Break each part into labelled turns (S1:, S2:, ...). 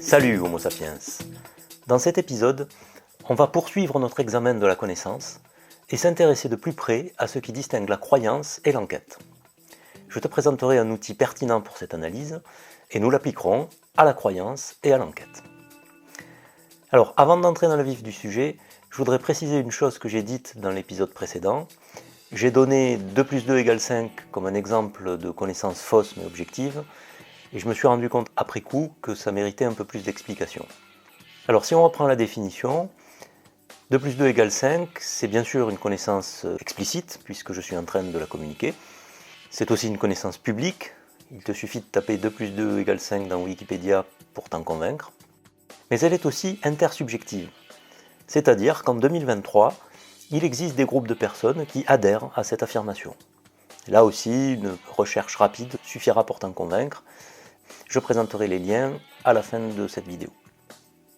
S1: Salut Homo sapiens. Dans cet épisode, on va poursuivre notre examen de la connaissance et s'intéresser de plus près à ce qui distingue la croyance et l'enquête. Je te présenterai un outil pertinent pour cette analyse et nous l'appliquerons à la croyance et à l'enquête. Alors, avant d'entrer dans le vif du sujet, je voudrais préciser une chose que j'ai dite dans l'épisode précédent. J'ai donné 2 plus 2 égale 5 comme un exemple de connaissance fausse mais objective, et je me suis rendu compte après coup que ça méritait un peu plus d'explication. Alors si on reprend la définition, 2 plus 2 égale 5, c'est bien sûr une connaissance explicite, puisque je suis en train de la communiquer. C'est aussi une connaissance publique, il te suffit de taper 2 plus 2 égale 5 dans Wikipédia pour t'en convaincre. Mais elle est aussi intersubjective, c'est-à-dire qu'en 2023, il existe des groupes de personnes qui adhèrent à cette affirmation. Là aussi, une recherche rapide suffira pour t'en convaincre. Je présenterai les liens à la fin de cette vidéo.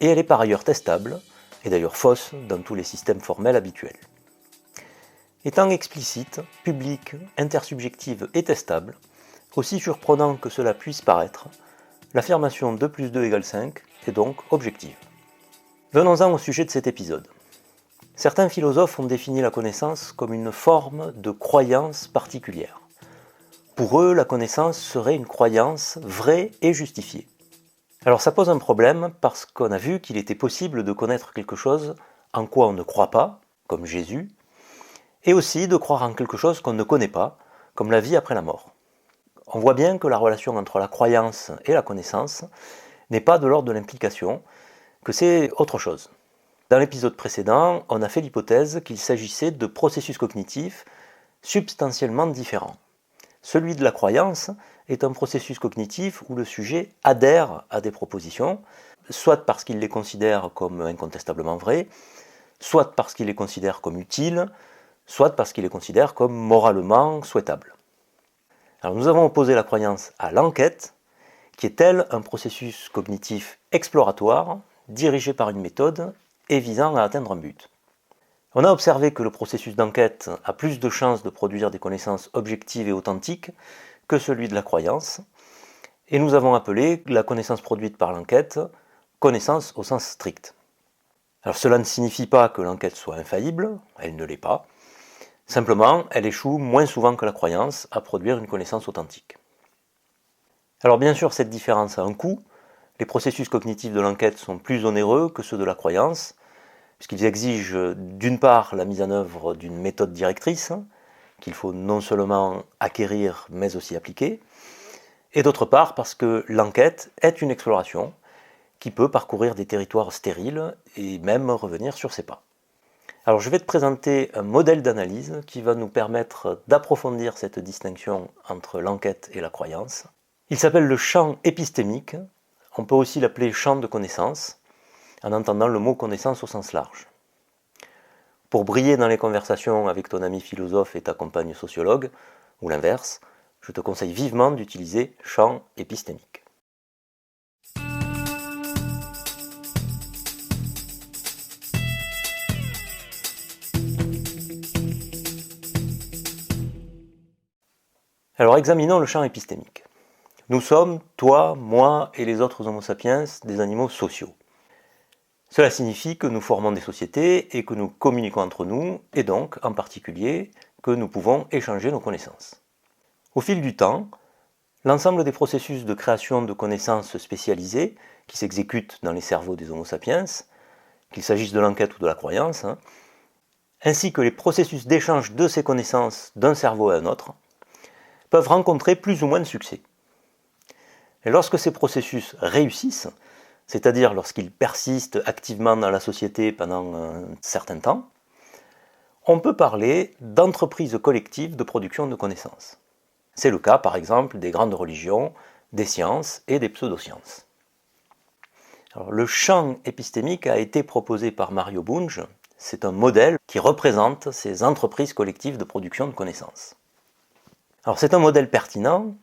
S1: Et elle est par ailleurs testable, et d'ailleurs fausse dans tous les systèmes formels habituels. Étant explicite, publique, intersubjective et testable, aussi surprenant que cela puisse paraître, l'affirmation 2 plus 2 égale 5 est donc objective. Venons-en au sujet de cet épisode. Certains philosophes ont défini la connaissance comme une forme de croyance particulière. Pour eux, la connaissance serait une croyance vraie et justifiée. Alors ça pose un problème parce qu'on a vu qu'il était possible de connaître quelque chose en quoi on ne croit pas, comme Jésus, et aussi de croire en quelque chose qu'on ne connaît pas, comme la vie après la mort. On voit bien que la relation entre la croyance et la connaissance n'est pas de l'ordre de l'implication, que c'est autre chose. Dans l'épisode précédent, on a fait l'hypothèse qu'il s'agissait de processus cognitifs substantiellement différents. Celui de la croyance est un processus cognitif où le sujet adhère à des propositions, soit parce qu'il les considère comme incontestablement vraies, soit parce qu'il les considère comme utiles, soit parce qu'il les considère comme moralement souhaitables. Alors nous avons opposé la croyance à l'enquête, qui est elle un processus cognitif exploratoire, dirigé par une méthode et visant à atteindre un but. On a observé que le processus d'enquête a plus de chances de produire des connaissances objectives et authentiques que celui de la croyance, et nous avons appelé la connaissance produite par l'enquête connaissance au sens strict. Alors cela ne signifie pas que l'enquête soit infaillible, elle ne l'est pas, simplement elle échoue moins souvent que la croyance à produire une connaissance authentique. Alors bien sûr cette différence a un coût, les processus cognitifs de l'enquête sont plus onéreux que ceux de la croyance, puisqu'ils exigent d'une part la mise en œuvre d'une méthode directrice, qu'il faut non seulement acquérir mais aussi appliquer, et d'autre part parce que l'enquête est une exploration qui peut parcourir des territoires stériles et même revenir sur ses pas. Alors je vais te présenter un modèle d'analyse qui va nous permettre d'approfondir cette distinction entre l'enquête et la croyance. Il s'appelle le champ épistémique, on peut aussi l'appeler champ de connaissance, en entendant le mot connaissance au sens large. Pour briller dans les conversations avec ton ami philosophe et ta compagne sociologue, ou l'inverse, je te conseille vivement d'utiliser champ épistémique. Alors examinons le champ épistémique. Nous sommes, toi, moi et les autres Homo sapiens, des animaux sociaux. Cela signifie que nous formons des sociétés et que nous communiquons entre nous, et donc, en particulier, que nous pouvons échanger nos connaissances. Au fil du temps, l'ensemble des processus de création de connaissances spécialisées qui s'exécutent dans les cerveaux des Homo sapiens, qu'il s'agisse de l'enquête ou de la croyance, ainsi que les processus d'échange de ces connaissances d'un cerveau à un autre, peuvent rencontrer plus ou moins de succès. Et lorsque ces processus réussissent, c'est-à-dire lorsqu'ils persistent activement dans la société pendant un certain temps, on peut parler d'entreprises collectives de production de connaissances. C'est le cas par exemple des grandes religions, des sciences et des pseudosciences. Alors, le champ épistémique a été proposé par Mario Bunge, c'est un modèle qui représente ces entreprises collectives de production de connaissances. Alors c'est un modèle pertinent,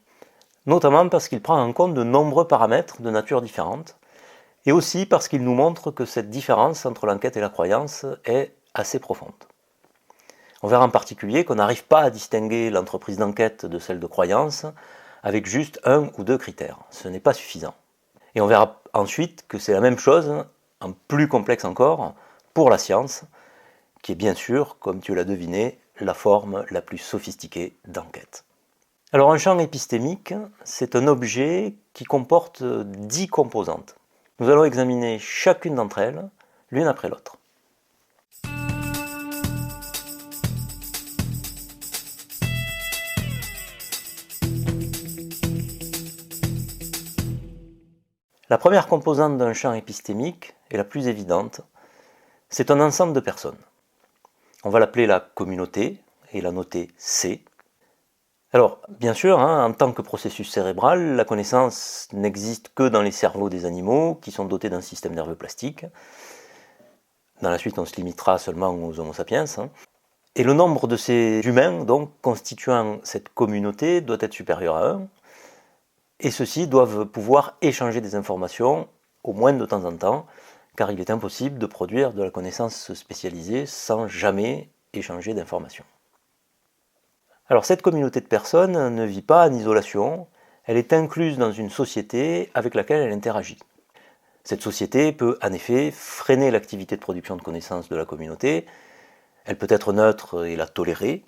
S1: notamment parce qu'il prend en compte de nombreux paramètres de nature différente, et aussi parce qu'il nous montre que cette différence entre l'enquête et la croyance est assez profonde. On verra en particulier qu'on n'arrive pas à distinguer l'entreprise d'enquête de celle de croyance avec juste un ou deux critères. Ce n'est pas suffisant. Et on verra ensuite que c'est la même chose, en plus complexe encore, pour la science, qui est bien sûr, comme tu l'as deviné, la forme la plus sophistiquée d'enquête. Alors un champ épistémique, c'est un objet qui comporte 10 composantes. Nous allons examiner chacune d'entre elles, l'une après l'autre. La première composante d'un champ épistémique, et la plus évidente, c'est un ensemble de personnes. On va l'appeler la communauté, et la noter C. Alors, bien sûr, en tant que processus cérébral, la connaissance n'existe que dans les cerveaux des animaux, qui sont dotés d'un système nerveux plastique. Dans la suite, on se limitera seulement aux Homo sapiens. Et le nombre de ces humains, donc, constituant cette communauté, doit être supérieur à 1. Et ceux-ci doivent pouvoir échanger des informations, au moins de temps en temps, car il est impossible de produire de la connaissance spécialisée sans jamais échanger d'informations. Alors cette communauté de personnes ne vit pas en isolation, elle est incluse dans une société avec laquelle elle interagit. Cette société peut en effet freiner l'activité de production de connaissances de la communauté, elle peut être neutre et la tolérer,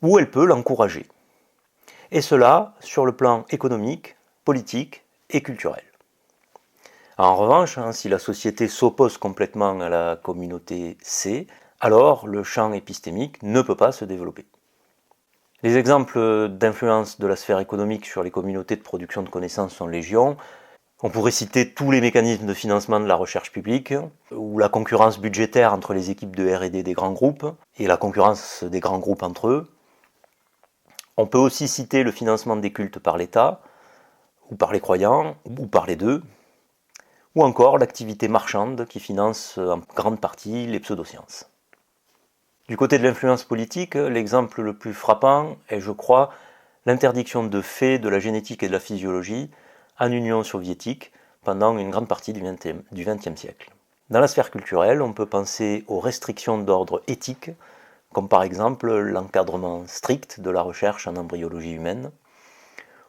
S1: ou elle peut l'encourager. Et cela sur le plan économique, politique et culturel. En revanche, si la société s'oppose complètement à la communauté C, alors le champ épistémique ne peut pas se développer. Les exemples d'influence de la sphère économique sur les communautés de production de connaissances sont légion. On pourrait citer tous les mécanismes de financement de la recherche publique, ou la concurrence budgétaire entre les équipes de R&D des grands groupes, et la concurrence des grands groupes entre eux. On peut aussi citer le financement des cultes par l'État, ou par les croyants, ou par les deux, ou encore l'activité marchande qui finance en grande partie les pseudosciences. Du côté de l'influence politique, l'exemple le plus frappant est, je crois, l'interdiction de fait de la génétique et de la physiologie en Union soviétique pendant une grande partie du XXe siècle. Dans la sphère culturelle, on peut penser aux restrictions d'ordre éthique, comme par exemple l'encadrement strict de la recherche en embryologie humaine,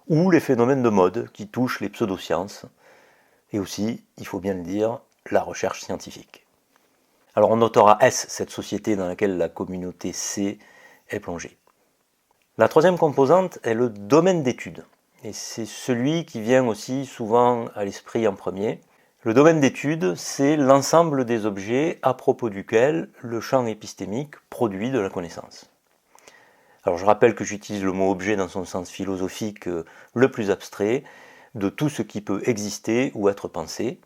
S1: ou les phénomènes de mode qui touchent les pseudosciences, et aussi, il faut bien le dire, la recherche scientifique. Alors on notera S, cette société dans laquelle la communauté C est plongée. La troisième composante est le domaine d'étude, et c'est celui qui vient aussi souvent à l'esprit en premier. Le domaine d'étude, c'est l'ensemble des objets à propos duquel le champ épistémique produit de la connaissance. Alors je rappelle que j'utilise le mot objet dans son sens philosophique le plus abstrait, de tout ce qui peut exister ou être pensé.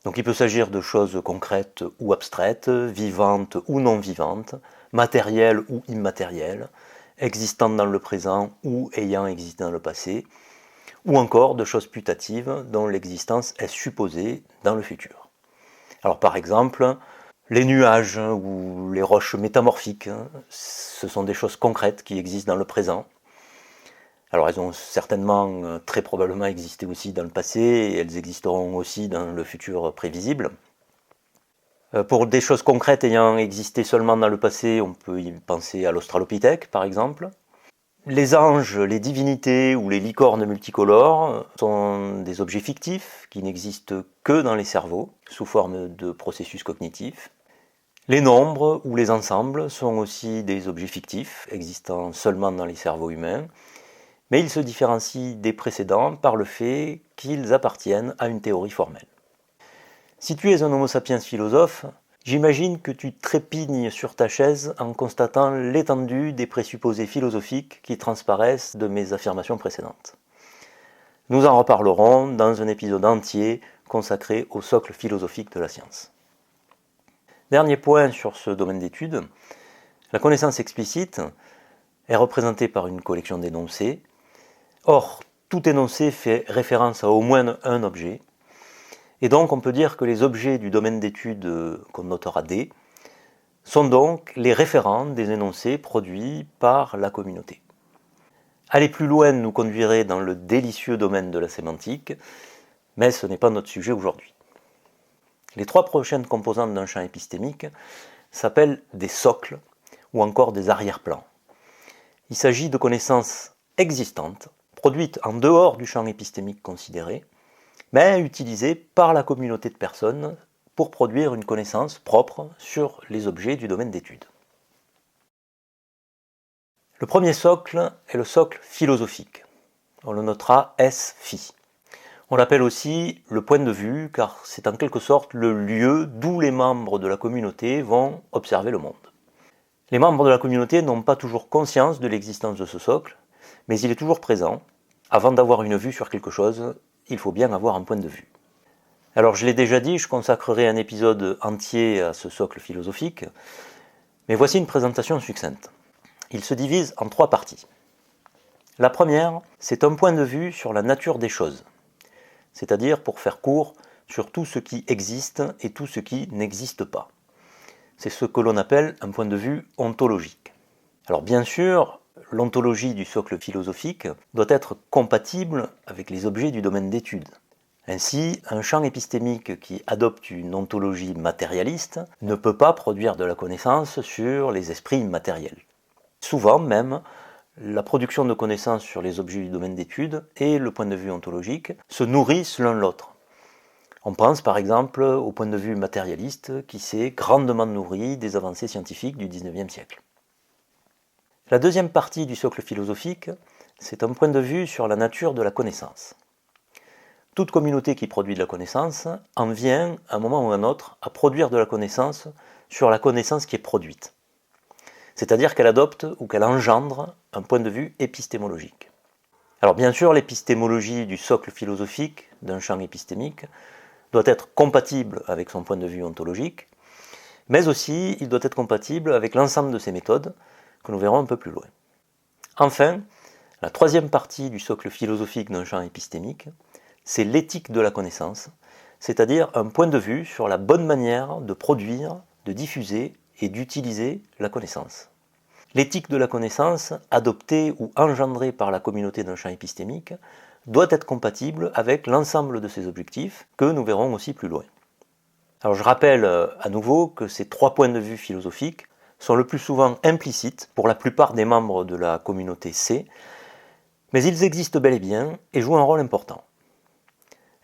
S1: Donc il peut s'agir de choses concrètes ou abstraites, vivantes ou non vivantes, matérielles ou immatérielles, existantes dans le présent ou ayant existé dans le passé, ou encore de choses putatives dont l'existence est supposée dans le futur. Alors par exemple, les nuages ou les roches métamorphiques, ce sont des choses concrètes qui existent dans le présent. Alors elles ont certainement, très probablement existé aussi dans le passé, et elles existeront aussi dans le futur prévisible. Pour des choses concrètes ayant existé seulement dans le passé, on peut y penser à l'Australopithèque par exemple. Les anges, les divinités ou les licornes multicolores sont des objets fictifs qui n'existent que dans les cerveaux, sous forme de processus cognitifs. Les nombres ou les ensembles sont aussi des objets fictifs, existant seulement dans les cerveaux humains, mais ils se différencient des précédents par le fait qu'ils appartiennent à une théorie formelle. Si tu es un homo sapiens philosophe, j'imagine que tu trépignes sur ta chaise en constatant l'étendue des présupposés philosophiques qui transparaissent de mes affirmations précédentes. Nous en reparlerons dans un épisode entier consacré au socle philosophique de la science. Dernier point sur ce domaine d'étude, la connaissance explicite est représentée par une collection d'énoncés. Or, tout énoncé fait référence à au moins un objet, et donc on peut dire que les objets du domaine d'étude qu'on notera D sont donc les référents des énoncés produits par la communauté. Aller plus loin nous conduirait dans le délicieux domaine de la sémantique, mais ce n'est pas notre sujet aujourd'hui. Les trois prochaines composantes d'un champ épistémique s'appellent des socles ou encore des arrière-plans. Il s'agit de connaissances existantes, produites en dehors du champ épistémique considéré, mais utilisés par la communauté de personnes pour produire une connaissance propre sur les objets du domaine d'étude. Le premier socle est le socle philosophique. On le notera S-Phi. On l'appelle aussi le point de vue car c'est en quelque sorte le lieu d'où les membres de la communauté vont observer le monde. Les membres de la communauté n'ont pas toujours conscience de l'existence de ce socle, mais il est toujours présent. Avant d'avoir une vue sur quelque chose, il faut bien avoir un point de vue. Alors je l'ai déjà dit, je consacrerai un épisode entier à ce socle philosophique, mais voici une présentation succincte. Il se divise en 3 parties. La première, c'est un point de vue sur la nature des choses, c'est-à-dire, pour faire court, sur tout ce qui existe et tout ce qui n'existe pas. C'est ce que l'on appelle un point de vue ontologique. Alors bien sûr, l'ontologie du socle philosophique doit être compatible avec les objets du domaine d'étude. Ainsi, un champ épistémique qui adopte une ontologie matérialiste ne peut pas produire de la connaissance sur les esprits matériels. Souvent même, la production de connaissances sur les objets du domaine d'étude et le point de vue ontologique se nourrissent l'un l'autre. On pense par exemple au point de vue matérialiste qui s'est grandement nourri des avancées scientifiques du XIXe siècle. La deuxième partie du socle philosophique, c'est un point de vue sur la nature de la connaissance. Toute communauté qui produit de la connaissance en vient, à un moment ou à un autre, à produire de la connaissance sur la connaissance qui est produite. C'est-à-dire qu'elle adopte ou qu'elle engendre un point de vue épistémologique. Alors bien sûr, l'épistémologie du socle philosophique d'un champ épistémique doit être compatible avec son point de vue ontologique, mais aussi il doit être compatible avec l'ensemble de ses méthodes, que nous verrons un peu plus loin. Enfin, la troisième partie du socle philosophique d'un champ épistémique, c'est l'éthique de la connaissance, c'est-à-dire un point de vue sur la bonne manière de produire, de diffuser et d'utiliser la connaissance. L'éthique de la connaissance, adoptée ou engendrée par la communauté d'un champ épistémique, doit être compatible avec l'ensemble de ces objectifs, que nous verrons aussi plus loin. Alors je rappelle à nouveau que ces 3 points de vue philosophiques sont le plus souvent implicites pour la plupart des membres de la communauté C, mais ils existent bel et bien et jouent un rôle important.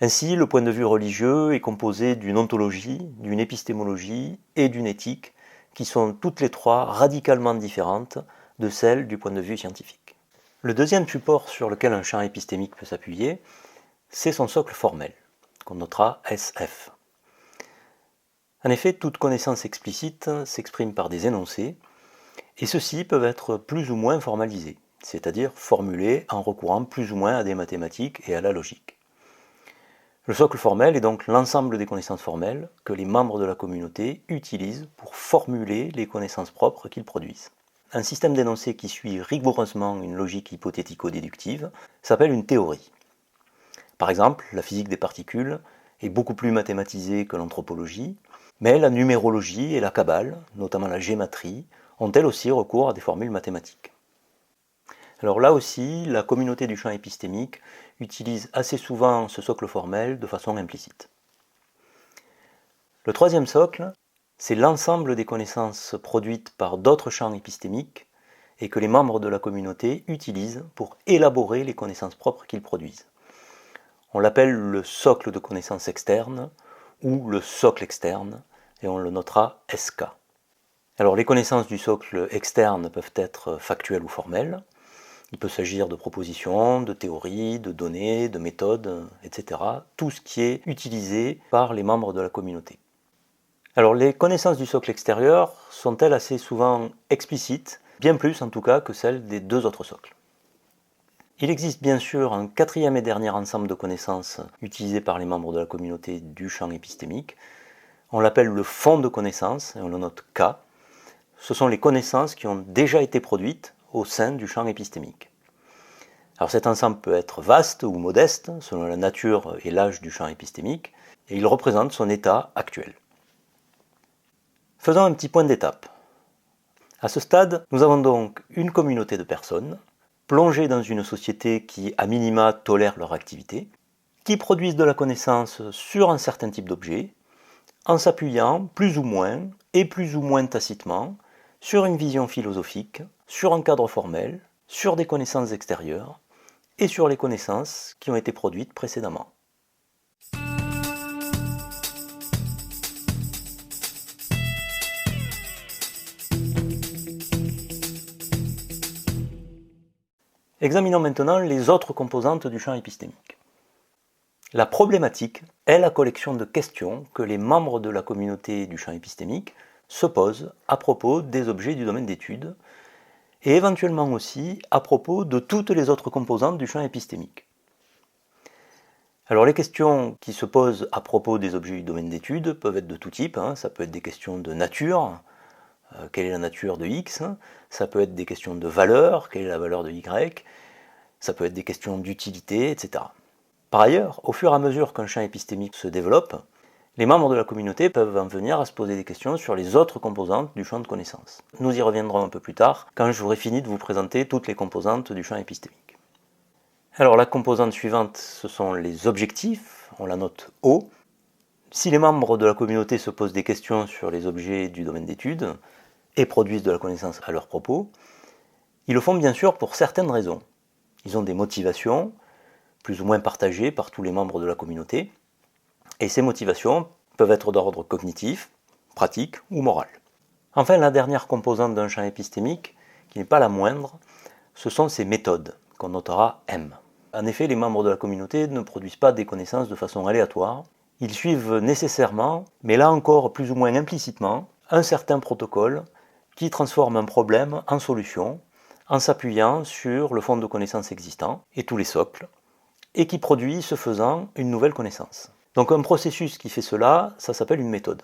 S1: Ainsi, le point de vue religieux est composé d'une ontologie, d'une épistémologie et d'une éthique qui sont toutes les 3 radicalement différentes de celles du point de vue scientifique. Le deuxième support sur lequel un champ épistémique peut s'appuyer, c'est son socle formel, qu'on notera SF. En effet, toute connaissance explicite s'exprime par des énoncés, et ceux-ci peuvent être plus ou moins formalisés, c'est-à-dire formulés en recourant plus ou moins à des mathématiques et à la logique. Le socle formel est donc l'ensemble des connaissances formelles que les membres de la communauté utilisent pour formuler les connaissances propres qu'ils produisent. Un système d'énoncés qui suit rigoureusement une logique hypothético-déductive s'appelle une théorie. Par exemple, la physique des particules est beaucoup plus mathématisée que l'anthropologie, mais la numérologie et la kabbale, notamment la gématrie, ont elles aussi recours à des formules mathématiques. Alors là aussi, la communauté du champ épistémique utilise assez souvent ce socle formel de façon implicite. Le troisième socle, c'est l'ensemble des connaissances produites par d'autres champs épistémiques et que les membres de la communauté utilisent pour élaborer les connaissances propres qu'ils produisent. On l'appelle le socle de connaissances externes ou le socle externe et on le notera SK. Alors les connaissances du socle externe peuvent être factuelles ou formelles. Il peut s'agir de propositions, de théories, de données, de méthodes, etc. Tout ce qui est utilisé par les membres de la communauté. Alors les connaissances du socle extérieur sont-elles assez souvent explicites, bien plus en tout cas que celles des 2 autres socles. Il existe bien sûr un 4e et dernier ensemble de connaissances utilisées par les membres de la communauté du champ épistémique. On l'appelle le fond de connaissances et on le note K. Ce sont les connaissances qui ont déjà été produites au sein du champ épistémique. Alors cet ensemble peut être vaste ou modeste, selon la nature et l'âge du champ épistémique, et il représente son état actuel. Faisons un petit point d'étape. À ce stade, nous avons donc une communauté de personnes, plongées dans une société qui, à minima, tolère leur activité, qui produisent de la connaissance sur un certain type d'objet, en s'appuyant plus ou moins, et plus ou moins tacitement, sur une vision philosophique, sur un cadre formel, sur des connaissances extérieures, et sur les connaissances qui ont été produites précédemment. Examinons maintenant les autres composantes du champ épistémique. La problématique est la collection de questions que les membres de la communauté du champ épistémique se posent à propos des objets du domaine d'étude, et éventuellement aussi à propos de toutes les autres composantes du champ épistémique. Alors les questions qui se posent à propos des objets du domaine d'étude peuvent être de tout type, ça peut être des questions de nature, quelle est la nature de X, ça peut être des questions de valeur, quelle est la valeur de Y, ça peut être des questions d'utilité, etc. Par ailleurs, au fur et à mesure qu'un champ épistémique se développe, les membres de la communauté peuvent en venir à se poser des questions sur les autres composantes du champ de connaissance. Nous y reviendrons un peu plus tard, quand j'aurai fini de vous présenter toutes les composantes du champ épistémique. Alors la composante suivante, ce sont les objectifs, on la note O. Si les membres de la communauté se posent des questions sur les objets du domaine d'étude et produisent de la connaissance à leur propos, ils le font bien sûr pour certaines raisons. Ils ont des motivations, plus ou moins partagées par tous les membres de la communauté, et ces motivations peuvent être d'ordre cognitif, pratique ou moral. Enfin, la dernière composante d'un champ épistémique, qui n'est pas la moindre, ce sont ses méthodes, qu'on notera M. En effet, les membres de la communauté ne produisent pas des connaissances de façon aléatoire. Ils suivent nécessairement, mais là encore plus ou moins implicitement, un certain protocole qui transforme un problème en solution en s'appuyant sur le fond de connaissances existant et tous les socles, et qui produit, ce faisant, une nouvelle connaissance. Donc un processus qui fait cela, ça s'appelle une méthode.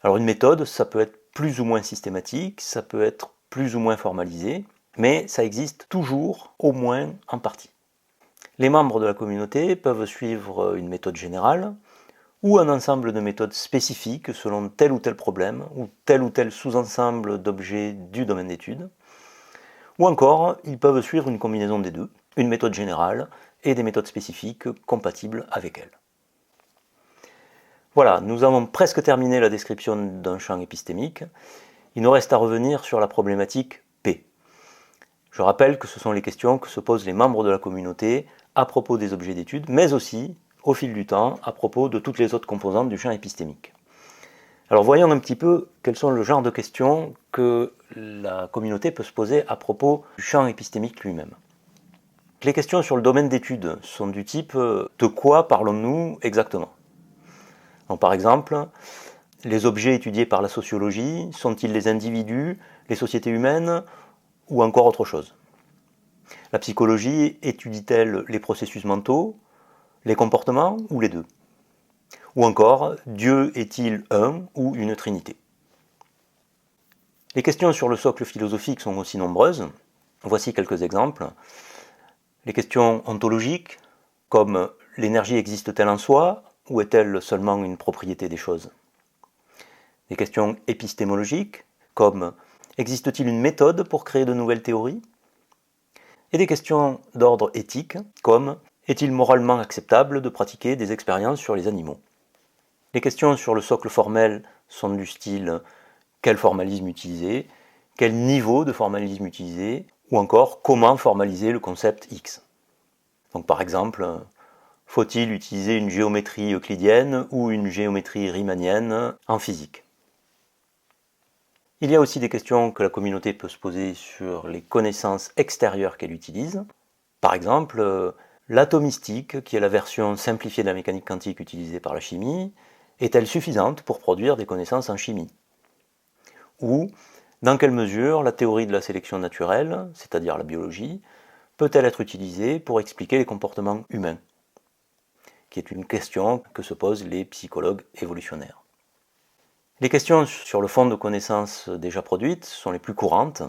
S1: Alors une méthode, ça peut être plus ou moins systématique, ça peut être plus ou moins formalisé, mais ça existe toujours, au moins en partie. Les membres de la communauté peuvent suivre une méthode générale ou un ensemble de méthodes spécifiques selon tel ou tel problème ou tel sous-ensemble d'objets du domaine d'étude. Ou encore, ils peuvent suivre une combinaison des deux, une méthode générale et des méthodes spécifiques compatibles avec elle. Voilà, nous avons presque terminé la description d'un champ épistémique. Il nous reste à revenir sur la problématique P. Je rappelle que ce sont les questions que se posent les membres de la communauté à propos des objets d'étude, mais aussi, au fil du temps, à propos de toutes les autres composantes du champ épistémique. Alors voyons un petit peu quels sont le genre de questions que la communauté peut se poser à propos du champ épistémique lui-même. Les questions sur le domaine d'étude sont du type de quoi parlons-nous exactement ? Donc, par exemple, les objets étudiés par la sociologie sont-ils les individus, les sociétés humaines ou encore autre chose ? La psychologie étudie-t-elle les processus mentaux, les comportements ou les deux ? Ou encore, Dieu est-il un ou une trinité ? Les questions sur le socle philosophique sont aussi nombreuses. Voici quelques exemples. Les questions ontologiques, comme l'énergie existe-t-elle en soi ou est-elle seulement une propriété des choses ? Les questions épistémologiques, comme existe-t-il une méthode pour créer de nouvelles théories ? Et des questions d'ordre éthique, comme est-il moralement acceptable de pratiquer des expériences sur les animaux ? Les questions sur le socle formel sont du style quel formalisme utiliser, quel niveau de formalisme utiliser, ou encore comment formaliser le concept X. Donc par exemple, faut-il utiliser une géométrie euclidienne ou une géométrie riemannienne en physique ? Il y a aussi des questions que la communauté peut se poser sur les connaissances extérieures qu'elle utilise. Par exemple, l'atomistique, qui est la version simplifiée de la mécanique quantique utilisée par la chimie, est-elle suffisante pour produire des connaissances en chimie ? Ou, dans quelle mesure la théorie de la sélection naturelle, c'est-à-dire la biologie, peut-elle être utilisée pour expliquer les comportements humains ? Qui est une question que se posent les psychologues évolutionnaires. Les questions sur le fond de connaissances déjà produites sont les plus courantes.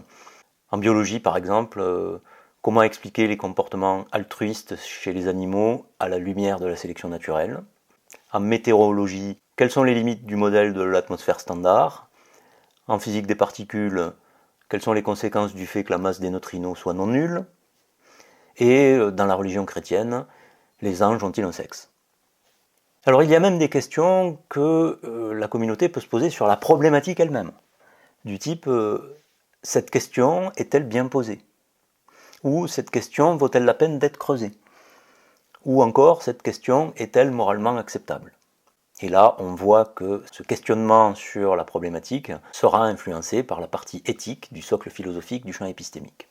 S1: En biologie, par exemple, comment expliquer les comportements altruistes chez les animaux à la lumière de la sélection naturelle ? En météorologie, quelles sont les limites du modèle de l'atmosphère standard ? En physique des particules, quelles sont les conséquences du fait que la masse des neutrinos soit non nulle ? Et dans la religion chrétienne, les anges ont-ils un sexe ? Alors il y a même des questions que la communauté peut se poser sur la problématique elle-même, du type cette question est-elle bien posée ? Ou cette question vaut-elle la peine d'être creusée ? Ou encore cette question est-elle moralement acceptable ? Et là on voit que ce questionnement sur la problématique sera influencé par la partie éthique du socle philosophique du champ épistémique.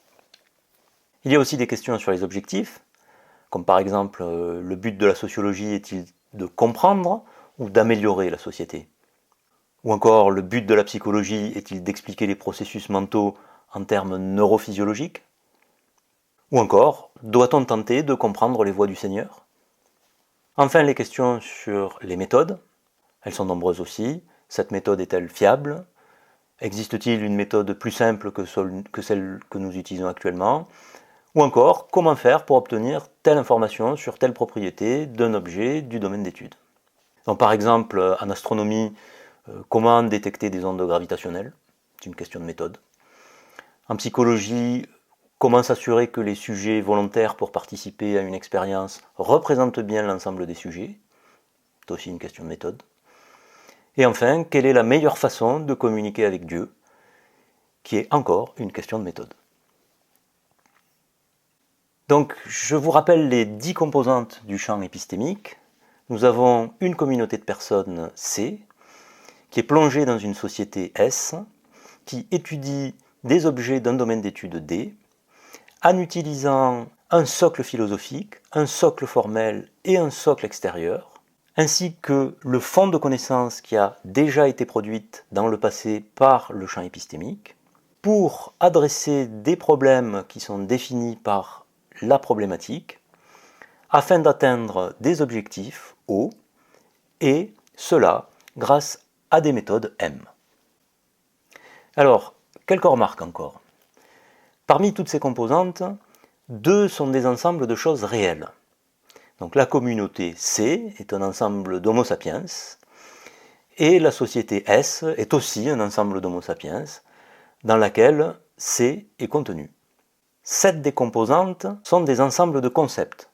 S1: Il y a aussi des questions sur les objectifs, comme par exemple, le but de la sociologie est-il de comprendre ou d'améliorer la société? Ou encore, le but de la psychologie est-il d'expliquer les processus mentaux en termes neurophysiologiques? Ou encore, doit-on tenter de comprendre les voies du Seigneur? Enfin, les questions sur les méthodes. Elles sont nombreuses aussi. Cette méthode est-elle fiable? Existe-t-il une méthode plus simple que celle que nous utilisons actuellement? Ou encore, comment faire pour obtenir telle information sur telle propriété d'un objet du domaine d'étude? Donc, par exemple, en astronomie, comment détecter des ondes gravitationnelles? C'est une question de méthode. En psychologie, comment s'assurer que les sujets volontaires pour participer à une expérience représentent bien l'ensemble des sujets? C'est aussi une question de méthode. Et enfin, quelle est la meilleure façon de communiquer avec Dieu? Qui est encore une question de méthode. Donc, je vous rappelle les 10 composantes du champ épistémique. Nous avons une communauté de personnes C, qui est plongée dans une société S, qui étudie des objets d'un domaine d'étude D, en utilisant un socle philosophique, un socle formel et un socle extérieur, ainsi que le fond de connaissances qui a déjà été produite dans le passé par le champ épistémique, pour adresser des problèmes qui sont définis par la problématique, afin d'atteindre des objectifs O, et cela grâce à des méthodes M. Alors, quelques remarques encore. Parmi toutes ces composantes, 2 sont des ensembles de choses réelles. Donc la communauté C est un ensemble d'Homo sapiens, et la société S est aussi un ensemble d'Homo sapiens, dans laquelle C est contenu. 7 des composantes sont des ensembles de concepts.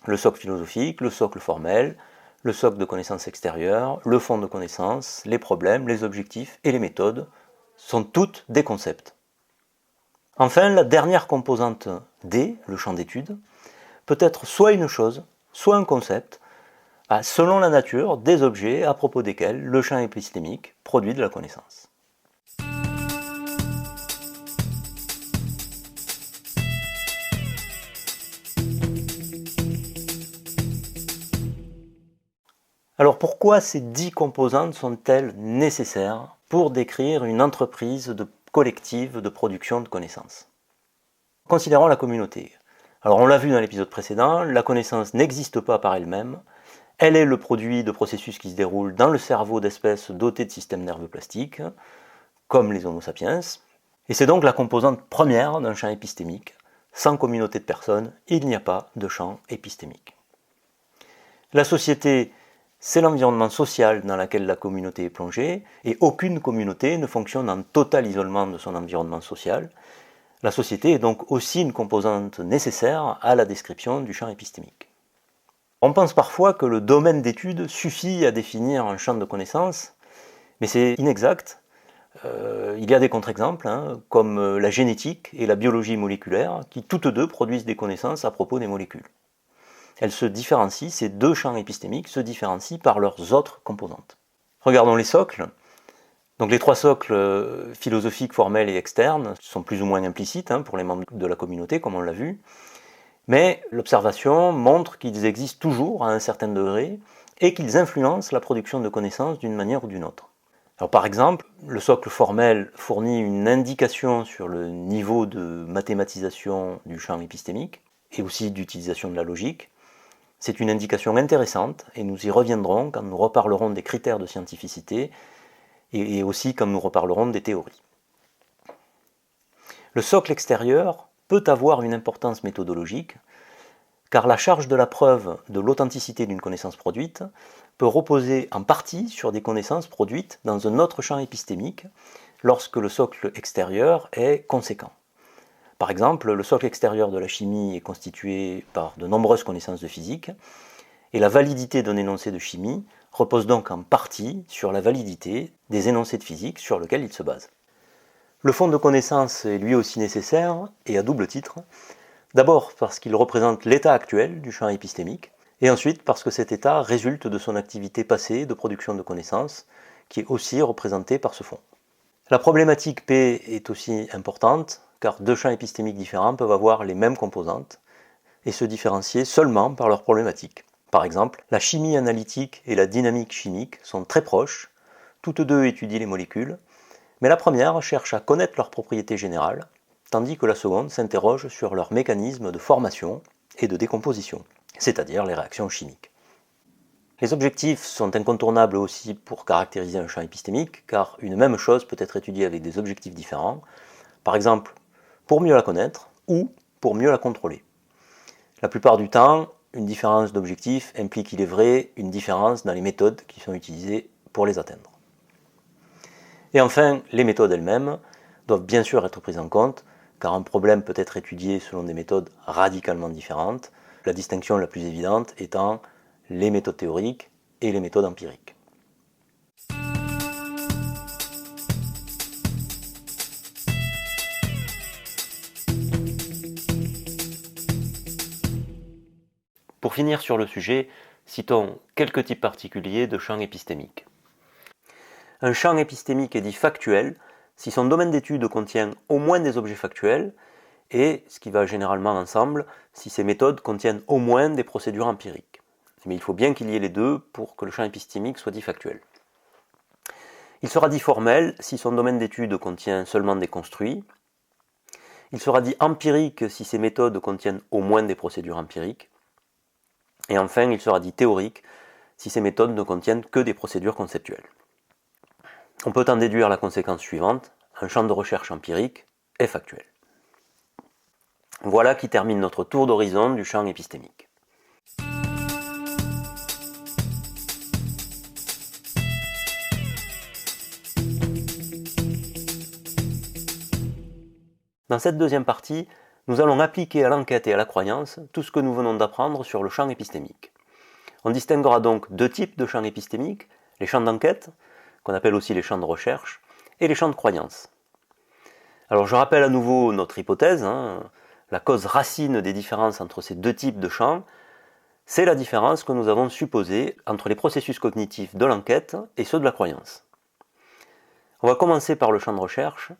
S1: Le socle philosophique, le socle formel, le socle de connaissances extérieures, le fond de connaissances, les problèmes, les objectifs et les méthodes sont toutes des concepts. Enfin, la dernière composante D, le champ d'étude, peut être soit une chose, soit un concept, selon la nature des objets à propos desquels le champ épistémique produit de la connaissance. Alors pourquoi ces 10 composantes sont-elles nécessaires pour décrire une entreprise collective de production de connaissances? Considérons la communauté. Alors on l'a vu dans l'épisode précédent, la connaissance n'existe pas par elle-même, elle est le produit de processus qui se déroulent dans le cerveau d'espèces dotées de systèmes nerveux plastiques, comme les Homo sapiens, et c'est donc la composante première d'un champ épistémique. Sans communauté de personnes, il n'y a pas de champ épistémique. La société, c'est l'environnement social dans lequel la communauté est plongée, et aucune communauté ne fonctionne en total isolement de son environnement social. La société est donc aussi une composante nécessaire à la description du champ épistémique. On pense parfois que le domaine d'étude suffit à définir un champ de connaissances, mais c'est inexact. Il y a des contre-exemples, comme la génétique et la biologie moléculaire, qui toutes deux produisent des connaissances à propos des molécules. Elles se différencient, ces 2 champs épistémiques se différencient par leurs autres composantes. Regardons les socles. Donc les 3 socles philosophiques, formels et externes sont plus ou moins implicites pour les membres de la communauté, comme on l'a vu, mais l'observation montre qu'ils existent toujours à un certain degré et qu'ils influencent la production de connaissances d'une manière ou d'une autre. Alors par exemple, le socle formel fournit une indication sur le niveau de mathématisation du champ épistémique et aussi d'utilisation de la logique. C'est une indication intéressante et nous y reviendrons quand nous reparlerons des critères de scientificité et aussi quand nous reparlerons des théories. Le socle extérieur peut avoir une importance méthodologique, car la charge de la preuve de l'authenticité d'une connaissance produite peut reposer en partie sur des connaissances produites dans un autre champ épistémique, lorsque le socle extérieur est conséquent. Par exemple, le socle extérieur de la chimie est constitué par de nombreuses connaissances de physique, et la validité d'un énoncé de chimie repose donc en partie sur la validité des énoncés de physique sur lesquels il se base. Le fond de connaissances est lui aussi nécessaire, et à double titre. D'abord parce qu'il représente l'état actuel du champ épistémique, et ensuite parce que cet état résulte de son activité passée de production de connaissances, qui est aussi représentée par ce fond. La problématique P est aussi importante, car deux champs épistémiques différents peuvent avoir les mêmes composantes et se différencier seulement par leurs problématiques. Par exemple, la chimie analytique et la dynamique chimique sont très proches, toutes deux étudient les molécules, mais la première cherche à connaître leurs propriétés générales, tandis que la seconde s'interroge sur leurs mécanismes de formation et de décomposition, c'est-à-dire les réactions chimiques. Les objectifs sont incontournables aussi pour caractériser un champ épistémique, car une même chose peut être étudiée avec des objectifs différents, par exemple pour mieux la connaître ou pour mieux la contrôler. La plupart du temps, une différence d'objectif implique, il est vrai, une différence dans les méthodes qui sont utilisées pour les atteindre. Et enfin, les méthodes elles-mêmes doivent bien sûr être prises en compte, car un problème peut être étudié selon des méthodes radicalement différentes, la distinction la plus évidente étant les méthodes théoriques et les méthodes empiriques. Pour finir sur le sujet, citons quelques types particuliers de champs épistémiques. Un champ épistémique est dit factuel si son domaine d'étude contient au moins des objets factuels et, ce qui va généralement ensemble, si ces méthodes contiennent au moins des procédures empiriques. Mais il faut bien qu'il y ait les deux pour que le champ épistémique soit dit factuel. Il sera dit formel si son domaine d'étude contient seulement des construits. Il sera dit empirique si ces méthodes contiennent au moins des procédures empiriques. Et enfin, il sera dit théorique si ces méthodes ne contiennent que des procédures conceptuelles. On peut en déduire la conséquence suivante, un champ de recherche empirique est factuel. Voilà qui termine notre tour d'horizon du champ épistémique. Dans cette deuxième partie, nous allons appliquer à l'enquête et à la croyance tout ce que nous venons d'apprendre sur le champ épistémique. On distinguera donc deux types de champs épistémiques, les champs d'enquête, qu'on appelle aussi les champs de recherche, et les champs de croyance. Alors je rappelle à nouveau notre hypothèse, la cause racine des différences entre ces deux types de champs, c'est la différence que nous avons supposée entre les processus cognitifs de l'enquête et ceux de la croyance. On va commencer par le champ de recherche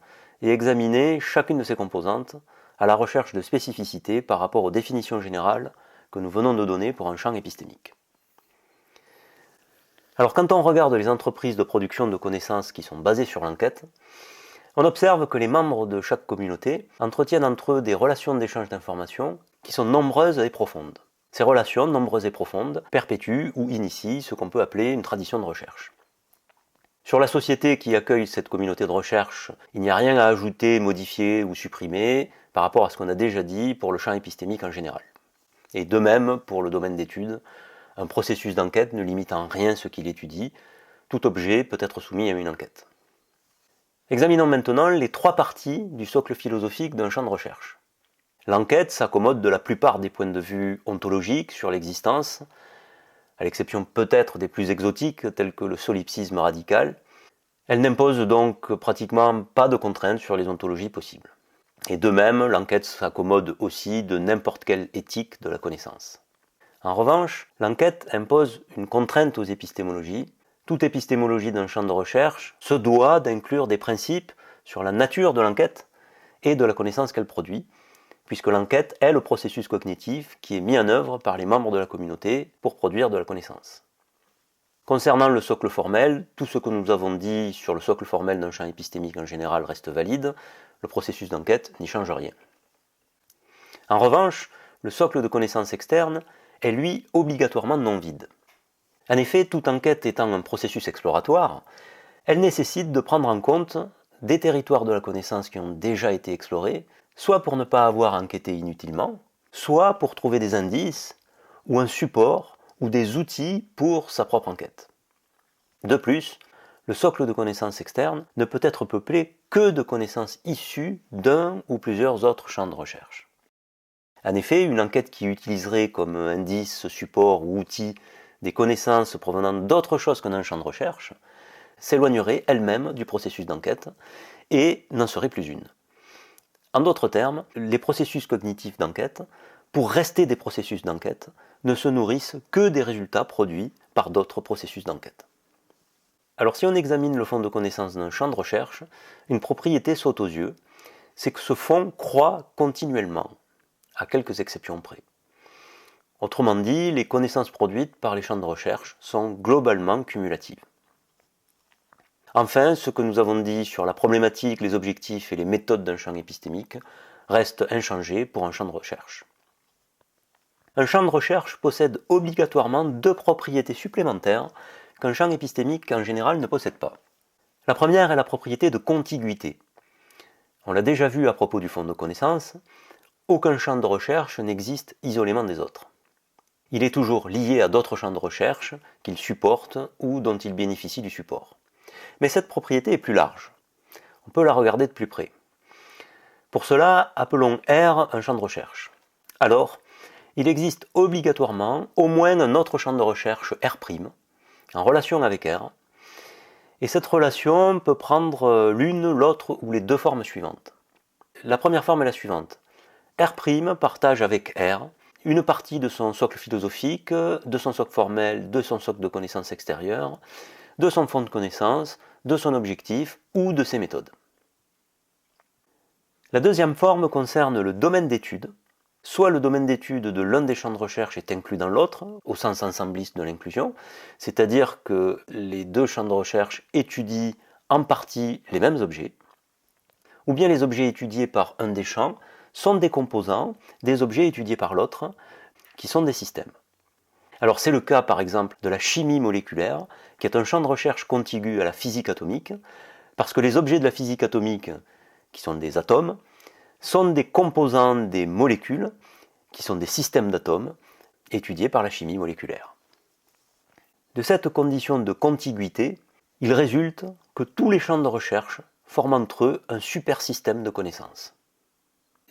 S1: et examiner chacune de ses composantes à la recherche de spécificité par rapport aux définitions générales que nous venons de donner pour un champ épistémique. Alors quand on regarde les entreprises de production de connaissances qui sont basées sur l'enquête, on observe que les membres de chaque communauté entretiennent entre eux des relations d'échange d'informations qui sont nombreuses et profondes. Ces relations, nombreuses et profondes, perpétuent ou initient ce qu'on peut appeler une tradition de recherche. Sur la société qui accueille cette communauté de recherche, il n'y a rien à ajouter, modifier ou supprimer par rapport à ce qu'on a déjà dit pour le champ épistémique en général. Et de même pour le domaine d'étude, un processus d'enquête ne limite en rien ce qu'il étudie, tout objet peut être soumis à une enquête. Examinons maintenant les trois parties du socle philosophique d'un champ de recherche. L'enquête s'accommode de la plupart des points de vue ontologiques sur l'existence, à l'exception peut-être des plus exotiques tels que le solipsisme radical. Elle n'impose donc pratiquement pas de contraintes sur les ontologies possibles. Et de même, l'enquête s'accommode aussi de n'importe quelle éthique de la connaissance. En revanche, l'enquête impose une contrainte aux épistémologies. Toute épistémologie d'un champ de recherche se doit d'inclure des principes sur la nature de l'enquête et de la connaissance qu'elle produit, puisque l'enquête est le processus cognitif qui est mis en œuvre par les membres de la communauté pour produire de la connaissance. Concernant le socle formel, tout ce que nous avons dit sur le socle formel d'un champ épistémique en général reste valide, le processus d'enquête n'y change rien. En revanche, le socle de connaissance externe est lui obligatoirement non vide. En effet, toute enquête étant un processus exploratoire, elle nécessite de prendre en compte des territoires de la connaissance qui ont déjà été explorés, soit pour ne pas avoir enquêté inutilement, soit pour trouver des indices, ou un support, ou des outils pour sa propre enquête. De plus, le socle de connaissances externes ne peut être peuplé que de connaissances issues d'un ou plusieurs autres champs de recherche. En effet, une enquête qui utiliserait comme indice, support ou outil des connaissances provenant d'autre chose qu'un champ de recherche s'éloignerait elle-même du processus d'enquête et n'en serait plus une. En d'autres termes, les processus cognitifs d'enquête, pour rester des processus d'enquête, ne se nourrissent que des résultats produits par d'autres processus d'enquête. Alors si on examine le fond de connaissance d'un champ de recherche, une propriété saute aux yeux, c'est que ce fond croît continuellement, à quelques exceptions près. Autrement dit, les connaissances produites par les champs de recherche sont globalement cumulatives. Enfin, ce que nous avons dit sur la problématique, les objectifs et les méthodes d'un champ épistémique reste inchangé pour un champ de recherche. Un champ de recherche possède obligatoirement deux propriétés supplémentaires qu'un champ épistémique en général ne possède pas. La première est la propriété de contiguïté. On l'a déjà vu à propos du fond de connaissance, aucun champ de recherche n'existe isolément des autres. Il est toujours lié à d'autres champs de recherche qu'il supporte ou dont il bénéficie du support. Mais cette propriété est plus large. On peut la regarder de plus près. Pour cela, appelons R un champ de recherche. Alors, il existe obligatoirement au moins un autre champ de recherche R', en relation avec R, et cette relation peut prendre l'une, l'autre ou les deux formes suivantes. La première forme est la suivante. R' partage avec R une partie de son socle philosophique, de son socle formel, de son socle de connaissances extérieures, de son fond de connaissances, de son objectif ou de ses méthodes. La deuxième forme concerne le domaine d'étude. Soit le domaine d'étude de l'un des champs de recherche est inclus dans l'autre, au sens ensembliste de l'inclusion, c'est-à-dire que les deux champs de recherche étudient en partie les mêmes objets, ou bien les objets étudiés par un des champs sont des composants des objets étudiés par l'autre, qui sont des systèmes. Alors c'est le cas par exemple de la chimie moléculaire, qui est un champ de recherche contigu à la physique atomique, parce que les objets de la physique atomique, qui sont des atomes, sont des composants des molécules, qui sont des systèmes d'atomes, étudiés par la chimie moléculaire. De cette condition de contiguïté, il résulte que tous les champs de recherche forment entre eux un supersystème de connaissances.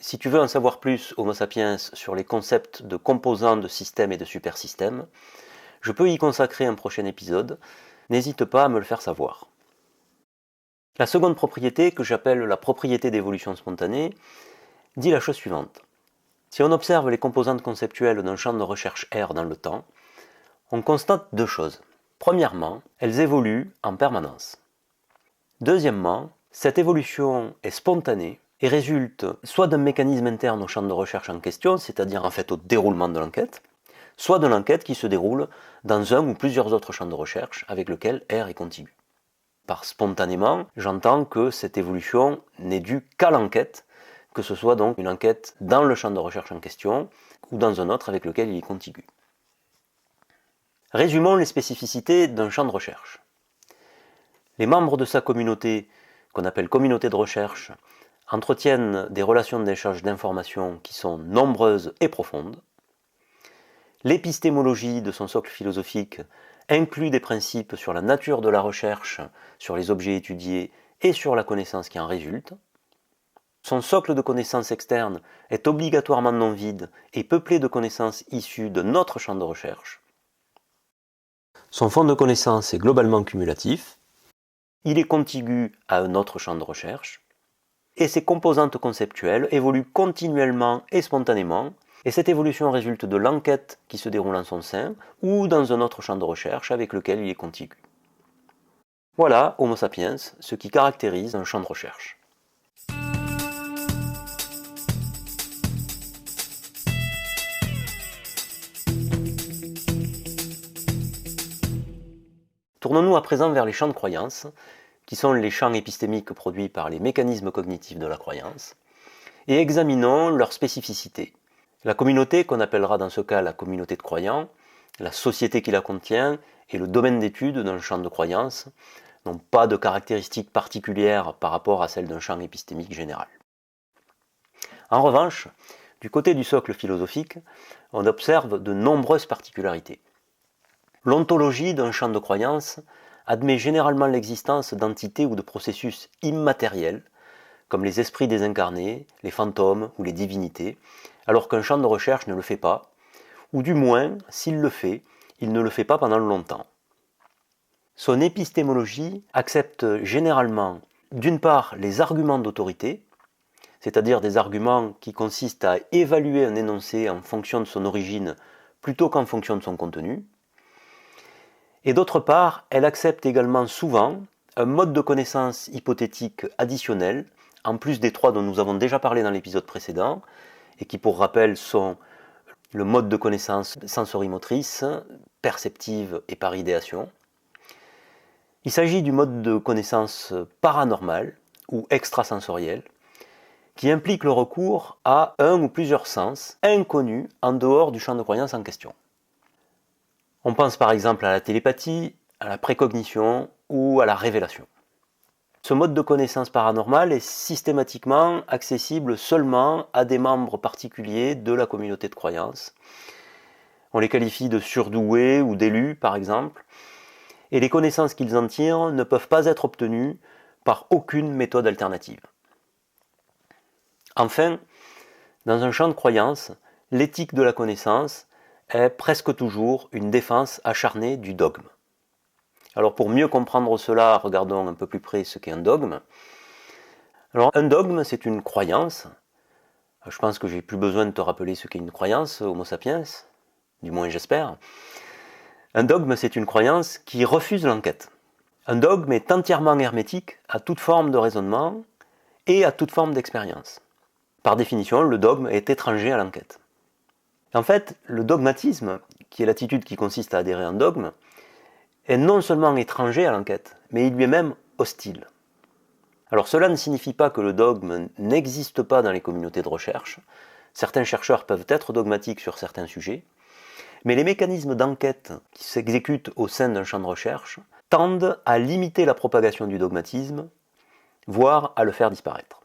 S1: Si tu veux en savoir plus, Homo sapiens, sur les concepts de composants, de systèmes et de supersystèmes, je peux y consacrer un prochain épisode, n'hésite pas à me le faire savoir. La seconde propriété, que j'appelle la propriété d'évolution spontanée, dit la chose suivante. Si on observe les composantes conceptuelles d'un champ de recherche R dans le temps, on constate deux choses. Premièrement, elles évoluent en permanence. Deuxièmement, cette évolution est spontanée et résulte soit d'un mécanisme interne au champ de recherche en question, c'est-à-dire en fait au déroulement de l'enquête, soit de l'enquête qui se déroule dans un ou plusieurs autres champs de recherche avec lesquels R est contigu. Par spontanément, j'entends que cette évolution n'est due qu'à l'enquête, que ce soit donc une enquête dans le champ de recherche en question ou dans un autre avec lequel il est contigu. Résumons les spécificités d'un champ de recherche. Les membres de sa communauté, qu'on appelle communauté de recherche, entretiennent des relations d'échange d'informations qui sont nombreuses et profondes. L'épistémologie de son socle philosophique inclut des principes sur la nature de la recherche, sur les objets étudiés et sur la connaissance qui en résulte. Son socle de connaissances externes est obligatoirement non vide et peuplé de connaissances issues de notre champ de recherche. Son fond de connaissances est globalement cumulatif. Il est contigu à un autre champ de recherche. Et ses composantes conceptuelles évoluent continuellement et spontanément, et cette évolution résulte de l'enquête qui se déroule en son sein ou dans un autre champ de recherche avec lequel il est contigu. Voilà, Homo sapiens, ce qui caractérise un champ de recherche. Tournons-nous à présent vers les champs de croyance, qui sont les champs épistémiques produits par les mécanismes cognitifs de la croyance, et examinons leurs spécificités. La communauté, qu'on appellera dans ce cas la communauté de croyants, la société qui la contient et le domaine d'étude d'un champ de croyance n'ont pas de caractéristiques particulières par rapport à celles d'un champ épistémique général. En revanche, du côté du socle philosophique, on observe de nombreuses particularités. L'ontologie d'un champ de croyance admet généralement l'existence d'entités ou de processus immatériels, comme les esprits désincarnés, les fantômes ou les divinités, alors qu'un champ de recherche ne le fait pas, ou du moins, s'il le fait, il ne le fait pas pendant longtemps. Son épistémologie accepte généralement, d'une part, les arguments d'autorité, c'est-à-dire des arguments qui consistent à évaluer un énoncé en fonction de son origine plutôt qu'en fonction de son contenu, et d'autre part, elle accepte également souvent un mode de connaissance hypothétique additionnel en plus des 3 dont nous avons déjà parlé dans l'épisode précédent, et qui pour rappel sont le mode de connaissance sensorimotrice, perceptive et par idéation. Il s'agit du mode de connaissance paranormal ou extrasensoriel, qui implique le recours à un ou plusieurs sens inconnus en dehors du champ de croyance en question. On pense par exemple à la télépathie, à la précognition ou à la révélation. Ce mode de connaissance paranormale est systématiquement accessible seulement à des membres particuliers de la communauté de croyance. On les qualifie de surdoués ou d'élus, par exemple, et les connaissances qu'ils en tirent ne peuvent pas être obtenues par aucune méthode alternative. Enfin, dans un champ de croyance, l'éthique de la connaissance est presque toujours une défense acharnée du dogme. Alors pour mieux comprendre cela, regardons un peu plus près ce qu'est un dogme. Alors un dogme, c'est une croyance. Je pense que j'ai plus besoin de te rappeler ce qu'est une croyance, Homo sapiens, du moins j'espère. Un dogme, c'est une croyance qui refuse l'enquête. Un dogme est entièrement hermétique à toute forme de raisonnement et à toute forme d'expérience. Par définition, le dogme est étranger à l'enquête. En fait, le dogmatisme, qui est l'attitude qui consiste à adhérer à un dogme, est non seulement étranger à l'enquête, mais il lui est même hostile. Alors cela ne signifie pas que le dogme n'existe pas dans les communautés de recherche. Certains chercheurs peuvent être dogmatiques sur certains sujets, mais les mécanismes d'enquête qui s'exécutent au sein d'un champ de recherche tendent à limiter la propagation du dogmatisme, voire à le faire disparaître.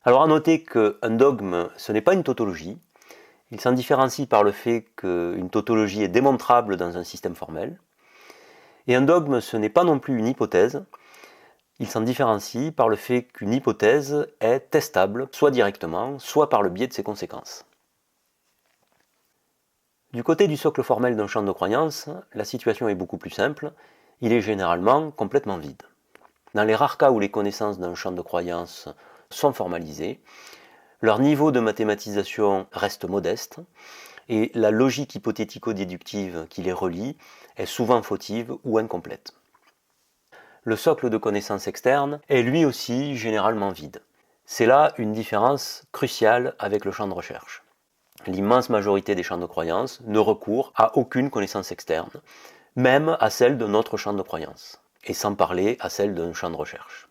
S1: Alors à noter qu'un dogme, ce n'est pas une tautologie. Il s'en différencie par le fait qu'une tautologie est démontrable dans un système formel. Et un dogme, ce n'est pas non plus une hypothèse. Il s'en différencie par le fait qu'une hypothèse est testable, soit directement, soit par le biais de ses conséquences. Du côté du socle formel d'un champ de croyance, la situation est beaucoup plus simple. Il est généralement complètement vide. Dans les rares cas où les connaissances d'un champ de croyance sont formalisées, leur niveau de mathématisation reste modeste, et la logique hypothético-déductive qui les relie est souvent fautive ou incomplète. Le socle de connaissances externes est lui aussi généralement vide. C'est là une différence cruciale avec le champ de recherche. L'immense majorité des champs de croyance ne recourent à aucune connaissance externe, même à celle d'un autre champ de croyance, et sans parler à celle d'un champ de recherche.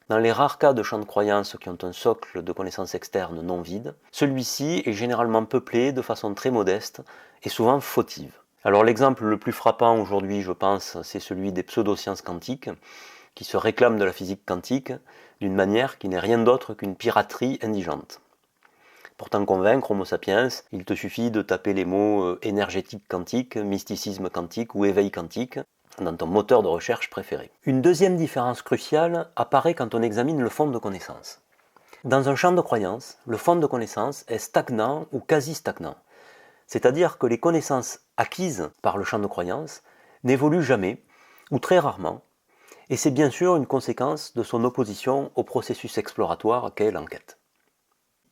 S1: Dans les rares cas de champs de croyance qui ont un socle de connaissances externes non vide, celui-ci est généralement peuplé de façon très modeste et souvent fautive. Alors l'exemple le plus frappant aujourd'hui, je pense, c'est celui des pseudosciences quantiques, qui se réclament de la physique quantique d'une manière qui n'est rien d'autre qu'une piraterie indigente. Pour t'en convaincre, Homo sapiens, il te suffit de taper les mots énergétique quantique, mysticisme quantique ou éveil quantique dans ton moteur de recherche préféré. Une deuxième différence cruciale apparaît quand on examine le fond de connaissance. Dans un champ de croyance, le fond de connaissance est stagnant ou quasi stagnant. C'est-à-dire que les connaissances acquises par le champ de croyance n'évoluent jamais, ou très rarement, et c'est bien sûr une conséquence de son opposition au processus exploratoire qu'est l'enquête.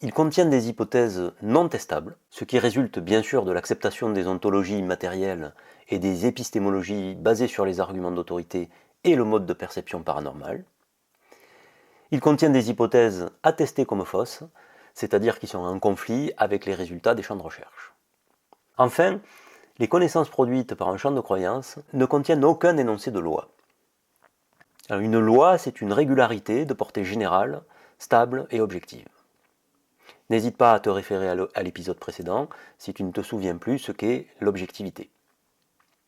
S1: Il contient des hypothèses non testables, ce qui résulte bien sûr de l'acceptation des ontologies matérielles et des épistémologies basées sur les arguments d'autorité et le mode de perception paranormale. Il contient des hypothèses attestées comme fausses, c'est-à-dire qui sont en conflit avec les résultats des champs de recherche. Enfin, les connaissances produites par un champ de croyance ne contiennent aucun énoncé de loi. Alors, une loi, c'est une régularité de portée générale, stable et objective. N'hésite pas à te référer à l'épisode précédent si tu ne te souviens plus ce qu'est l'objectivité.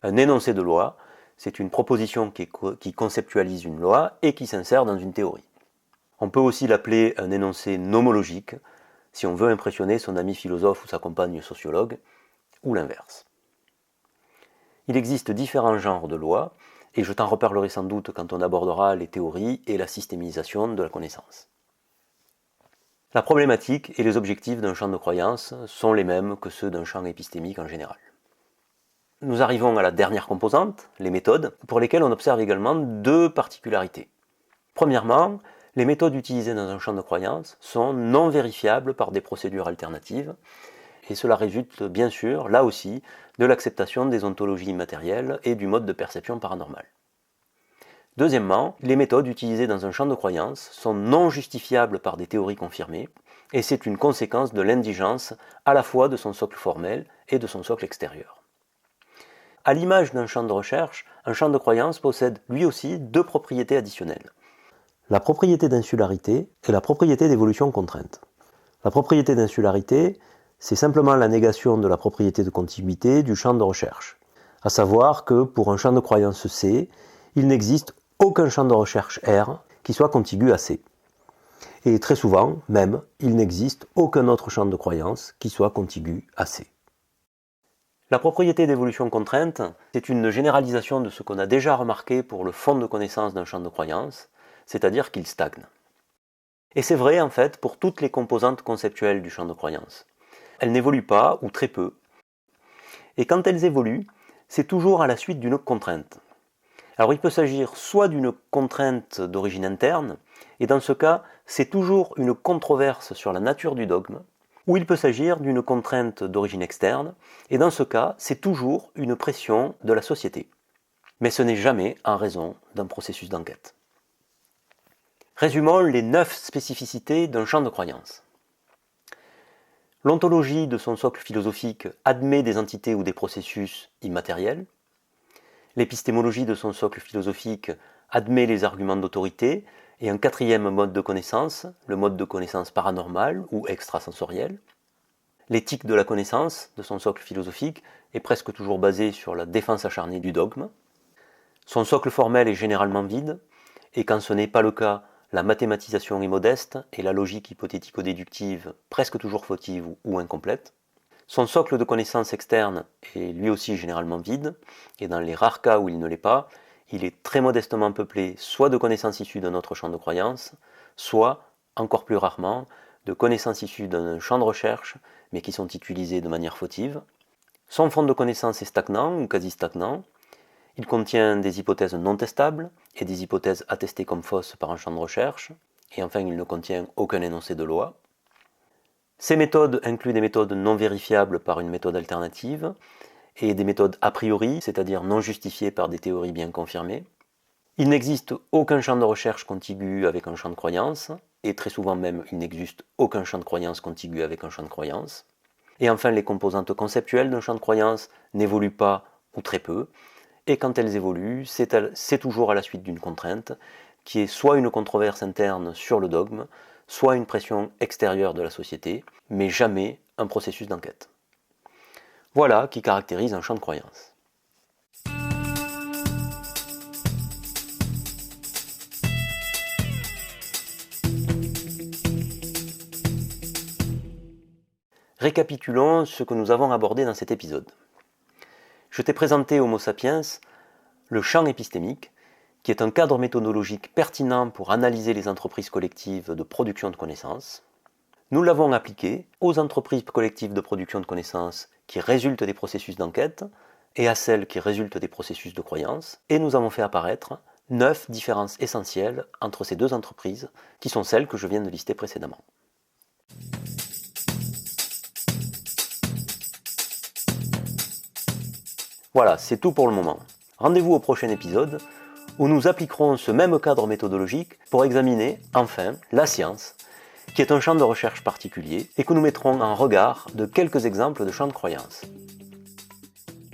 S1: Un énoncé de loi, c'est une proposition qui conceptualise une loi et qui s'insère dans une théorie. On peut aussi l'appeler un énoncé nomologique si on veut impressionner son ami philosophe ou sa compagne sociologue, ou l'inverse. Il existe différents genres de lois, et je t'en reparlerai sans doute quand on abordera les théories et la systémisation de la connaissance. La problématique et les objectifs d'un champ de croyance sont les mêmes que ceux d'un champ épistémique en général. Nous arrivons à la dernière composante, les méthodes, pour lesquelles on observe également deux particularités. Premièrement, les méthodes utilisées dans un champ de croyance sont non vérifiables par des procédures alternatives, et cela résulte bien sûr, là aussi, de l'acceptation des ontologies immatérielles et du mode de perception paranormale. Deuxièmement, les méthodes utilisées dans un champ de croyance sont non justifiables par des théories confirmées, et c'est une conséquence de l'indigence à la fois de son socle formel et de son socle extérieur. À l'image d'un champ de recherche, un champ de croyance possède lui aussi deux propriétés additionnelles. La propriété d'insularité et la propriété d'évolution contrainte. La propriété d'insularité, c'est simplement la négation de la propriété de contiguïté du champ de recherche. À savoir que pour un champ de croyance C, il n'existe aucun champ de recherche R qui soit contigu à C. Et très souvent, même, il n'existe aucun autre champ de croyance qui soit contigu à C. La propriété d'évolution contrainte, c'est une généralisation de ce qu'on a déjà remarqué pour le fond de connaissance d'un champ de croyance, c'est-à-dire qu'il stagne. Et c'est vrai en fait pour toutes les composantes conceptuelles du champ de croyance. Elles n'évoluent pas, ou très peu, et quand elles évoluent, c'est toujours à la suite d'une contrainte. Alors il peut s'agir soit d'une contrainte d'origine interne, et dans ce cas, c'est toujours une controverse sur la nature du dogme, ou il peut s'agir d'une contrainte d'origine externe, et dans ce cas, c'est toujours une pression de la société. Mais ce n'est jamais en raison d'un processus d'enquête. Résumons les 9 spécificités d'un champ de croyance. L'ontologie de son socle philosophique admet des entités ou des processus immatériels. L'épistémologie de son socle philosophique admet les arguments d'autorité et un quatrième mode de connaissance, le mode de connaissance paranormal ou extrasensoriel. L'éthique de la connaissance de son socle philosophique est presque toujours basée sur la défense acharnée du dogme. Son socle formel est généralement vide, et quand ce n'est pas le cas, la mathématisation est modeste et la logique hypothético-déductive presque toujours fautive ou incomplète. Son socle de connaissances externe est lui aussi généralement vide, et dans les rares cas où il ne l'est pas, il est très modestement peuplé soit de connaissances issues d'un autre champ de croyance, soit, encore plus rarement, de connaissances issues d'un champ de recherche, mais qui sont utilisées de manière fautive. Son fond de connaissances est stagnant ou quasi stagnant. Il contient des hypothèses non testables et des hypothèses attestées comme fausses par un champ de recherche, et enfin il ne contient aucun énoncé de loi. Ces méthodes incluent des méthodes non vérifiables par une méthode alternative, et des méthodes a priori, c'est-à-dire non justifiées par des théories bien confirmées. Il n'existe aucun champ de recherche contigu avec un champ de croyance, et très souvent même il n'existe aucun champ de croyance contigu avec un champ de croyance. Et enfin les composantes conceptuelles d'un champ de croyance n'évoluent pas ou très peu, et quand elles évoluent, c'est toujours à la suite d'une contrainte, qui est soit une controverse interne sur le dogme, soit une pression extérieure de la société, mais jamais un processus d'enquête. Voilà qui caractérise un champ de croyance. Récapitulons ce que nous avons abordé dans cet épisode. Je t'ai présenté Homo sapiens, le champ épistémique, qui est un cadre méthodologique pertinent pour analyser les entreprises collectives de production de connaissances. Nous l'avons appliqué aux entreprises collectives de production de connaissances qui résultent des processus d'enquête et à celles qui résultent des processus de croyance, et nous avons fait apparaître 9 différences essentielles entre ces deux entreprises, qui sont celles que je viens de lister précédemment. Voilà, c'est tout pour le moment. Rendez-vous au prochain épisode où nous appliquerons ce même cadre méthodologique pour examiner, enfin, la science, qui est un champ de recherche particulier et que nous mettrons en regard de quelques exemples de champs de croyance.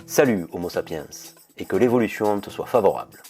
S1: Salut Homo sapiens, et que l'évolution te soit favorable.